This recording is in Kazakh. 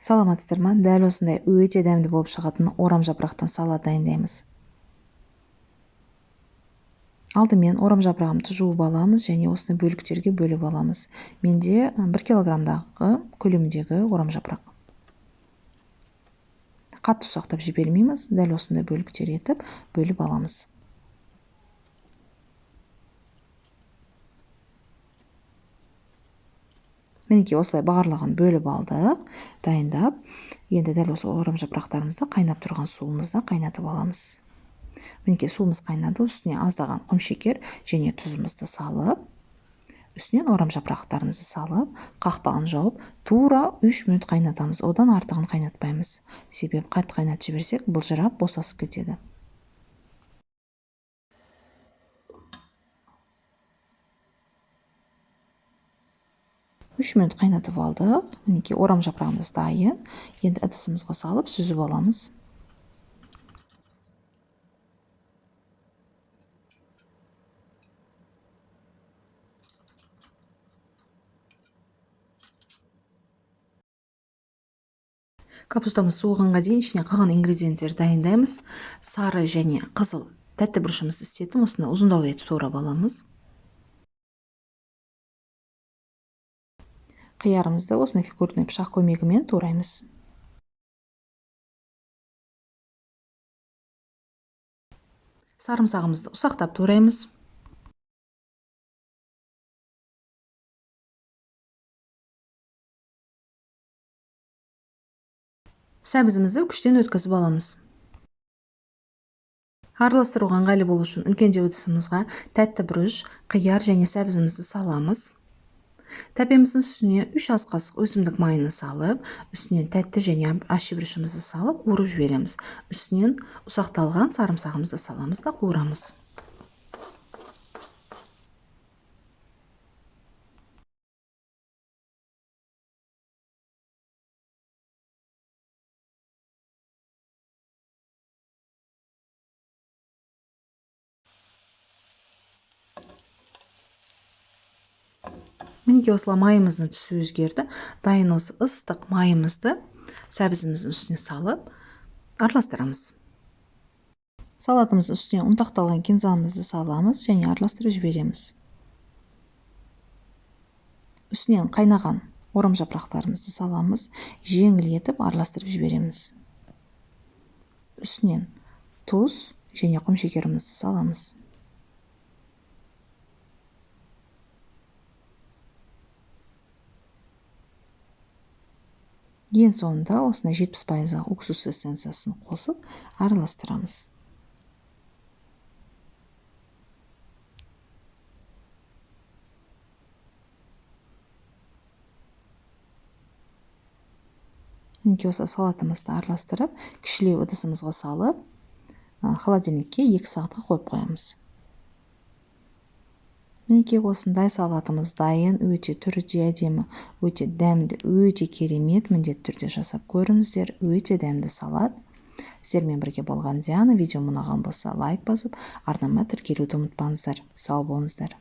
Саламатсыздар ма? Дәл осындай өте дәмді болып шығатын орам жапырақтан салат дайындаймыз. Алдымен орам жапырағымызды жуып аламыз және осыны бөліктерге бөліп аламыз. Менде 1 килограммдағы көлеміндегі орам жапырақ. Қатты ұсақтап жібермейміз, дәл осындай бөліктер етіп бөліп аламыз. Мінекей осылай барлығын бөліп алдық, дайындап. Енді дәл осы орам жапырақтарымызды қайнап тұрған суымызда қайнатып аламыз. Мінекей суымыз қайнады, үстіне аздаған құмшекер және тұзымызды салып, үстінен орам жапырақтарымызды салып, қақпағын жауып, тура 3 минут қайнатамыз. Одан артығын қайнатпаймыз. Себебі қатты қайнатып жіберсек, былжырап босасып кетеді. Үш минут қайнатып алдық. Мінекей орам жапырағымыз дайын. Енді ыдысымызға салып сүзіп аламыз. Капустамыз суығанға дейін ішіне қалған ингредиенттерді дайындаймыз. Сары және қызыл тәтті бұрышымызды істетіп, осыны ұзындау етіп турап аламыз. Қиярымызды осыны фигурный пышақ көмегімен тураймыз. Сарымсағымызды ұсақтап тураймыз. Сәбізімізді күштен өткізіп аламыз. Араластыруға ыңғайлы болу үшін үлкендеу ыдысымызға тәтті бұрыш, қияр және сәбізімізді саламыз. Тәпеміздің үстіне 3 ас қасық өсімдік майын салып, үстінен тәтті және ащы бұрышымызды салып, қуырып жібереміз. Үстінен ұсақталған сарымсағымызды саламыз да қуырамыз. Мінекей осылай майымыздың түсі өзгерді. Дайын осы ыстық майымызды сәбізіміздің үстіне салып араластырамыз. Салатымыздың үстіне ұнтақталған кинзамызды саламыз және араластырып жібереміз. Үстінен қайнаған орам жапырақтарымызды саламыз, жеңіл етіп араластырып жібереміз. Үстінен тұз және құмшекерімізді саламыз. Ең соңында осына 70% уксус эссенциясын қосып араластырамыз. Мінекей осы салатымызды араластырып, кішілеу ыдысымызға салып, холодильникке 2 сағатқа қойып қоямыз. Мінекей осындай салатымыз дайын, өте түрі әдемі, өте дәмді, өте керемет, міндетті түрде жасап көріңіздер, өте дәмді салат. Сіздермен бірге болған Диана. Видео ұнаған болса лайк басып, арнама тіркелуді ұмытпаңыздар. Сау болыңыздар.